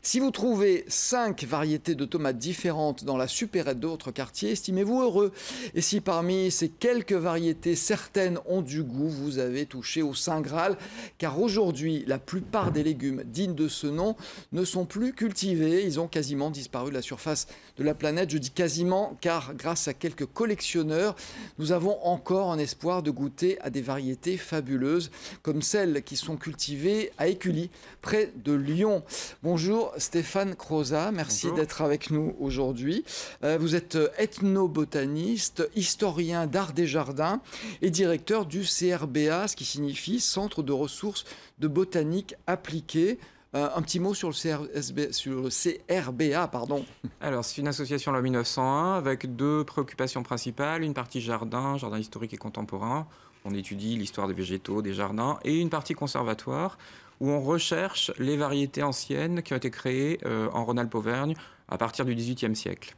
Si vous trouvez 5 variétés de tomates différentes dans la supérette de votre quartier, estimez-vous heureux. Et si parmi ces quelques variétés, certaines ont du goût, vous avez touché au Saint Graal. Car aujourd'hui, la plupart des légumes dignes de ce nom ne sont plus cultivés. Ils ont quasiment disparu de la surface de la planète. Je dis quasiment car grâce à quelques collectionneurs, nous avons encore un espoir de goûter à des variétés fabuleuses comme celles qui sont cultivées à Écully, près de Lyon. Bonjour Stéphane Crozat, merci d'être avec nous aujourd'hui. Vous êtes ethnobotaniste, historien d'art des jardins et directeur du CRBA, ce qui signifie Centre de ressources de botanique appliquée. Un petit mot sur le CRBA, pardon. Alors, c'est une association loi 1901 avec deux préoccupations principales. Une partie jardin historique et contemporain. On étudie l'histoire des végétaux, des jardins. Et une partie conservatoire où on recherche les variétés anciennes qui ont été créées en Rhône-Alpes-Auvergne à partir du XVIIIe siècle.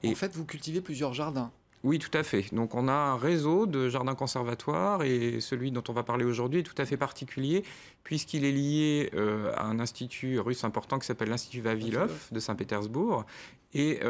En fait, vous cultivez plusieurs jardins. Oui, tout à fait. Donc on a un réseau de jardins conservatoires et celui dont on va parler aujourd'hui est tout à fait particulier puisqu'il est lié à un institut russe important qui s'appelle l'Institut Vavilov de Saint-Pétersbourg. Et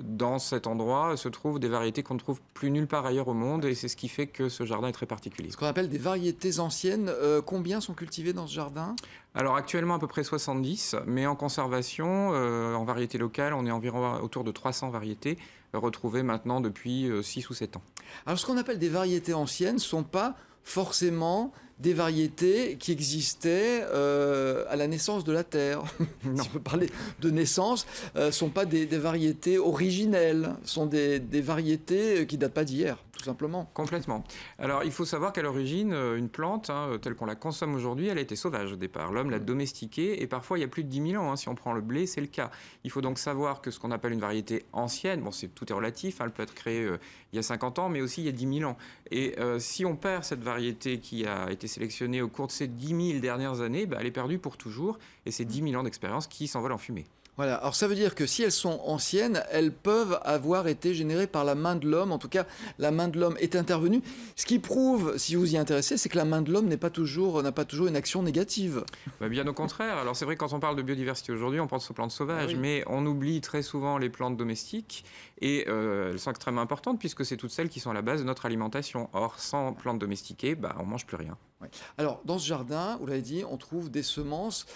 dans cet endroit se trouvent des variétés qu'on ne trouve plus nulle part ailleurs au monde et c'est ce qui fait que ce jardin est très particulier. Ce qu'on appelle des variétés anciennes, combien sont cultivées dans ce jardin ? Alors actuellement à peu près 70, mais en conservation, en variété locale, on est environ autour de 300 variétés retrouvées maintenant depuis 6 ou 7 ans. Alors ce qu'on appelle des variétés anciennes ne sont pas forcément des variétés qui existaient à la naissance de la Terre. Si on peut parler de naissance, ne sont pas des variétés originelles, sont des variétés qui ne datent pas d'hier, tout simplement. Complètement. Alors il faut savoir qu'à l'origine, une plante, telle qu'on la consomme aujourd'hui, elle a été sauvage au départ. L'homme l'a domestiquée et parfois il y a plus de 10 000 ans. Si on prend le blé, c'est le cas. Il faut donc savoir que ce qu'on appelle une variété ancienne, bon, tout est relatif, elle peut être créée il y a 50 ans, mais aussi il y a 10 000 ans. Et si on perd cette variété qui a été sélectionnée au cours de ces 10 000 dernières années, elle est perdue pour toujours. Et c'est 10 000 ans d'expérience qui s'envolent en fumée. Voilà, alors ça veut dire que si elles sont anciennes, elles peuvent avoir été générées par la main de l'homme. En tout cas, la main de l'homme est intervenue. Ce qui prouve, si vous y intéressez, c'est que la main de l'homme n'a pas toujours une action négative. Bien au contraire. Alors c'est vrai que quand on parle de biodiversité aujourd'hui, on pense aux plantes sauvages, mais on oublie très souvent les plantes domestiques et elles sont extrêmement importantes puisque c'est toutes celles qui sont à la base de notre alimentation. Or, sans plantes domestiquées, on ne mange plus rien. Oui. Alors, dans ce jardin, vous l'avez dit, on trouve des semences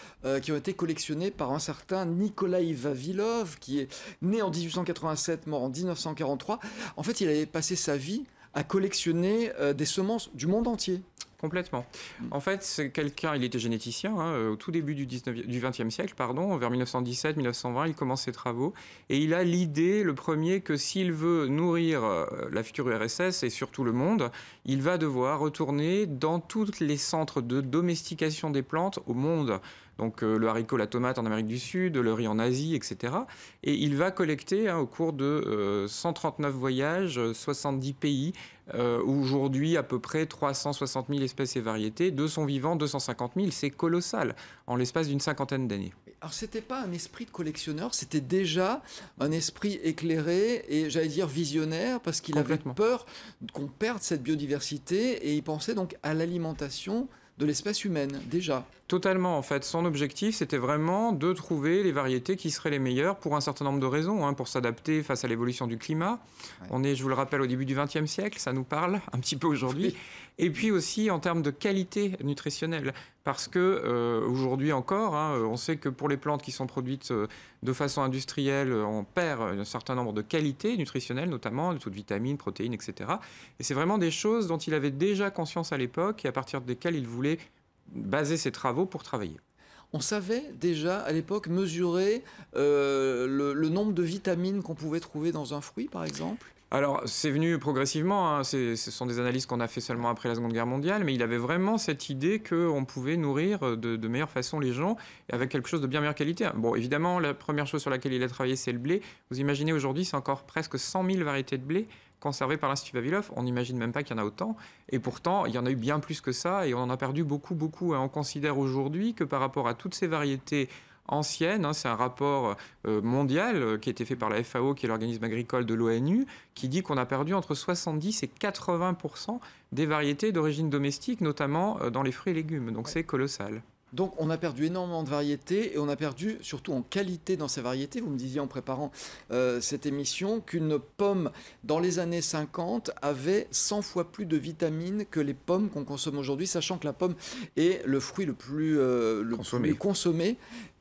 qui ont été collectionnées par un certain Nikolaï Vavilov, qui est né en 1887, mort en 1943. En fait, il avait passé sa vie à collectionner des semences du monde entier. Complètement. En fait, c'est quelqu'un, il était généticien au tout début du XXe siècle, vers 1917-1920, il commence ses travaux et il a l'idée, le premier, que s'il veut nourrir la future URSS et surtout le monde, il va devoir retourner dans tous les centres de domestication des plantes au monde. Donc le haricot, la tomate en Amérique du Sud, le riz en Asie, etc. Et il va collecter au cours de 139 voyages, 70 pays, aujourd'hui à peu près 360 000 espèces et variétés, de son vivant 250 000, c'est colossal, en l'espace d'une cinquantaine d'années. Alors c'était pas un esprit de collectionneur, c'était déjà un esprit éclairé et j'allais dire visionnaire, parce qu'il avait peur qu'on perde cette biodiversité et il pensait donc à l'alimentation de l'espèce humaine, déjà. Totalement, en fait. Son objectif, c'était vraiment de trouver les variétés qui seraient les meilleures pour un certain nombre de raisons, pour s'adapter face à l'évolution du climat. Ouais. On est, je vous le rappelle, au début du XXe siècle, ça nous parle un petit peu aujourd'hui. Oui. Et puis aussi en termes de qualité nutritionnelle, parce que aujourd'hui encore, on sait que pour les plantes qui sont produites de façon industrielle, on perd un certain nombre de qualités nutritionnelles, notamment de toutes vitamines, protéines, etc. Et c'est vraiment des choses dont il avait déjà conscience à l'époque et à partir desquelles il voulait baser ses travaux pour travailler. On savait déjà à l'époque mesurer le nombre de vitamines qu'on pouvait trouver dans un fruit, par exemple ? Alors, c'est venu progressivement, ce sont des analyses qu'on a fait seulement après la Seconde Guerre mondiale, mais il avait vraiment cette idée qu'on pouvait nourrir de meilleure façon les gens avec quelque chose de bien meilleure qualité. Bon, évidemment, la première chose sur laquelle il a travaillé, c'est le blé. Vous imaginez aujourd'hui, c'est encore presque 100 000 variétés de blé conservées par l'Institut Vavilov. On n'imagine même pas qu'il y en a autant. Et pourtant, il y en a eu bien plus que ça et on en a perdu beaucoup, beaucoup. On considère aujourd'hui que par rapport à toutes ces variétés ancienne, c'est un rapport mondial qui a été fait par la FAO, qui est l'organisme agricole de l'ONU, qui dit qu'on a perdu entre 70 et 80% des variétés d'origine domestique, notamment dans les fruits et légumes. Donc c'est colossal. Donc on a perdu énormément de variétés et on a perdu surtout en qualité dans ces variétés. Vous me disiez en préparant cette émission qu'une pomme dans les années 50 avait 100 fois plus de vitamines que les pommes qu'on consomme aujourd'hui, sachant que la pomme est le fruit le plus consommé.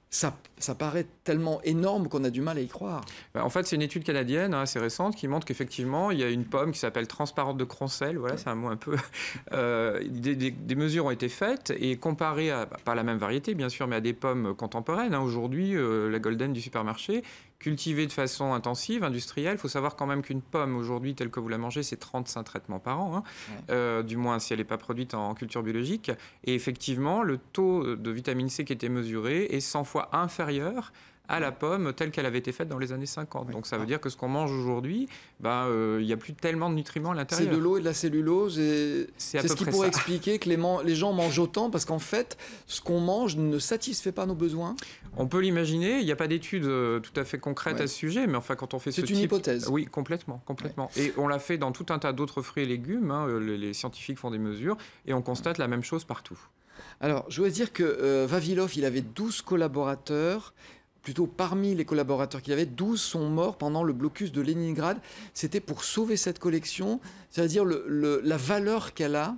Ça paraît tellement énorme qu'on a du mal à y croire. En fait, c'est une étude canadienne assez récente qui montre qu'effectivement, il y a une pomme qui s'appelle transparente de Croncel. Voilà, c'est un mot un peu... des mesures ont été faites et comparées à, pas la même variété, bien sûr, mais à des pommes contemporaines. Aujourd'hui, la Golden du supermarché, cultivée de façon intensive, industrielle. Il faut savoir quand même qu'une pomme, aujourd'hui, telle que vous la mangez, c'est 35 traitements par an, du moins si elle n'est pas produite en culture biologique. Et effectivement, le taux de vitamine C qui était mesuré est 100 fois inférieur à la pomme telle qu'elle avait été faite dans les années 50. Donc ça veut dire que ce qu'on mange aujourd'hui, il n'y a plus tellement de nutriments à l'intérieur. C'est de l'eau et de la cellulose. Et c'est ce qui pourrait expliquer que les gens mangent autant, parce qu'en fait, ce qu'on mange ne satisfait pas nos besoins. On peut l'imaginer. Il n'y a pas d'études tout à fait concrètes à ce sujet, mais enfin, quand on fait ce type... C'est une hypothèse. Oui, complètement. Ouais. Et on l'a fait dans tout un tas d'autres fruits et légumes. Les scientifiques font des mesures et on constate la même chose partout. Alors, je voulais dire que Vavilov, il avait 12 collaborateurs. Plutôt parmi les collaborateurs qu'il avait, 12 sont morts pendant le blocus de Leningrad. C'était pour sauver cette collection, c'est-à-dire la valeur qu'elle a,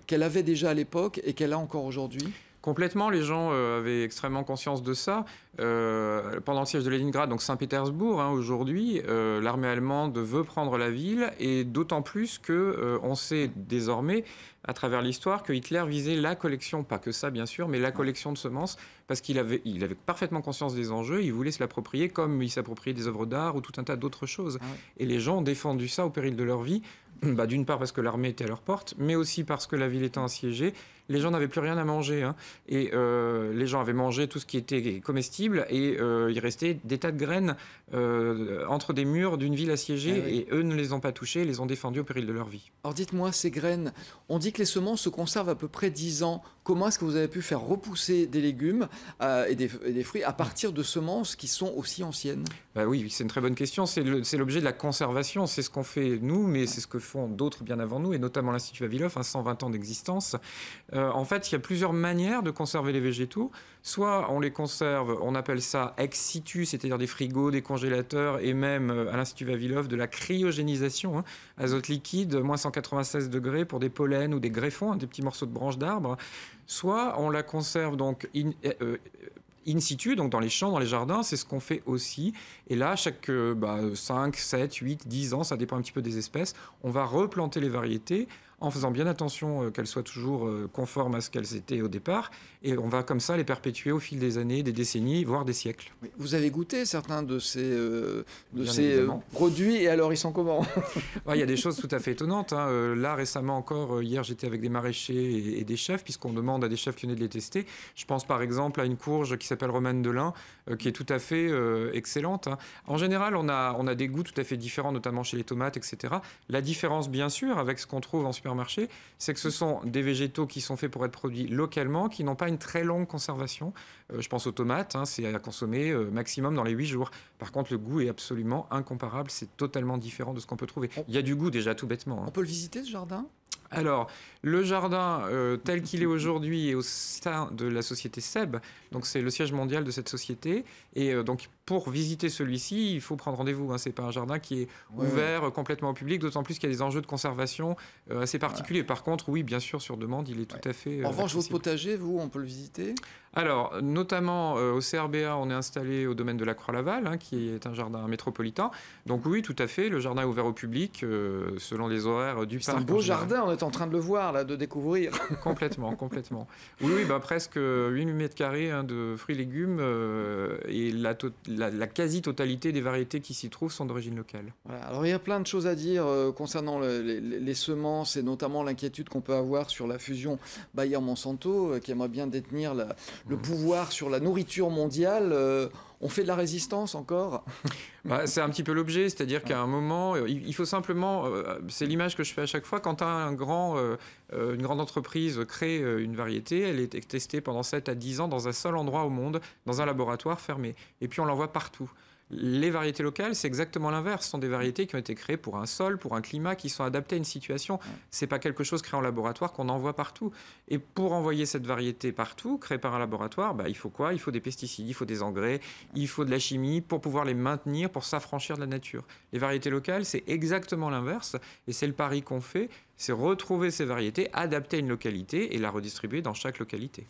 qu'elle avait déjà à l'époque et qu'elle a encore aujourd'hui. Complètement, les gens avaient extrêmement conscience de ça. Pendant le siège de Leningrad, donc Saint-Pétersbourg, aujourd'hui, l'armée allemande veut prendre la ville, et d'autant plus qu'on sait désormais, à travers l'histoire, que Hitler visait la collection, pas que ça bien sûr, mais la collection de semences, parce qu'il avait parfaitement conscience des enjeux, il voulait se l'approprier comme il s'appropriait des œuvres d'art ou tout un tas d'autres choses. Et les gens ont défendu ça au péril de leur vie, d'une part parce que l'armée était à leur porte, mais aussi parce que la ville étant assiégée, les gens n'avaient plus rien à manger. Et les gens avaient mangé tout ce qui était comestible, et il restait des tas de graines entre des murs d'une ville assiégée, et eux ne les ont pas touchées, ils les ont défendues au péril de leur vie. Alors dites-moi, ces graines, on dit que les semences se conservent à peu près 10 ans. Comment est-ce que vous avez pu faire repousser des légumes et des fruits à partir de semences qui sont aussi anciennes? Oui, c'est une très bonne question. C'est l'objet de la conservation. C'est ce qu'on fait nous, mais c'est ce que font d'autres bien avant nous, et notamment l'Institut Vavilov, 120 ans d'existence. En fait, il y a plusieurs manières de conserver les végétaux. Soit on les conserve, on appelle ça ex situ, c'est-à-dire des frigos, des congélateurs, et même à l'Institut Vavilov de la cryogénisation, azote liquide, moins 196 degrés pour des pollens ou des greffons, des petits morceaux de branches d'arbres. Soit on la conserve donc in situ, donc dans les champs, dans les jardins, c'est ce qu'on fait aussi. Et là, chaque 5, 7, 8, 10 ans, ça dépend un petit peu des espèces, on va replanter les variétés en faisant bien attention qu'elles soient toujours conformes à ce qu'elles étaient au départ. Et on va comme ça les perpétuer au fil des années, des décennies, voire des siècles. Vous avez goûté certains de ces produits, et alors ils sont comment? Il y a des choses tout à fait étonnantes. Là, récemment encore, hier, j'étais avec des maraîchers et des chefs, puisqu'on demande à des chefs qui venaient de les tester. Je pense par exemple à une courge qui s'appelle Romaine de l'Ain, qui est tout à fait excellente. En général, on a des goûts tout à fait différents, notamment chez les tomates, etc. La différence, bien sûr, avec ce qu'on trouve en supermarché, c'est que ce sont des végétaux qui sont faits pour être produits localement, qui n'ont pas une très longue conservation. Je pense aux tomates, c'est à consommer maximum dans les 8 jours. Par contre, le goût est absolument incomparable, c'est totalement différent de ce qu'on peut trouver. Il y a du goût déjà, tout bêtement. On peut le visiter, ce jardin ? Alors, le jardin tel qu'il est aujourd'hui est au sein de la société SEB, donc c'est le siège mondial de cette société, et donc pour visiter celui-ci, il faut prendre rendez-vous. C'est pas un jardin qui est ouvert complètement au public, d'autant plus qu'il y a des enjeux de conservation assez particuliers. Par contre, oui, bien sûr, sur demande, il est tout à fait En revanche, votre potager, on peut le visiter ? Alors, notamment au CRBA, on est installé au domaine de la Croix-Laval, qui est un jardin métropolitain. Donc oui, tout à fait, le jardin est ouvert au public selon les horaires du parc. C'est un beau jardin, on est en train de le voir, là, de découvrir. Complètement. Oui, presque 8 mètres carrés de fruits et légumes, et la quasi-totalité des variétés qui s'y trouvent sont d'origine locale. Voilà. Alors il y a plein de choses à dire concernant les semences, et notamment l'inquiétude qu'on peut avoir sur la fusion Bayer-Monsanto, qui aimerait bien détenir le pouvoir sur la nourriture mondiale. On fait de la résistance encore ? C'est un petit peu l'objet, c'est-à-dire qu'à un moment, il faut simplement, c'est l'image que je fais à chaque fois, quand une grande entreprise crée une variété, elle est testée pendant 7 à 10 ans dans un seul endroit au monde, dans un laboratoire fermé, et puis on l'envoie partout. Les variétés locales, c'est exactement l'inverse. Ce sont des variétés qui ont été créées pour un sol, pour un climat, qui sont adaptées à une situation. Ce n'est pas quelque chose créé en laboratoire qu'on envoie partout. Et pour envoyer cette variété partout, créée par un laboratoire, il faut quoi? Il faut des pesticides, il faut des engrais, il faut de la chimie pour pouvoir les maintenir, pour s'affranchir de la nature. Les variétés locales, c'est exactement l'inverse. Et c'est le pari qu'on fait, c'est retrouver ces variétés, adapter à une localité et la redistribuer dans chaque localité.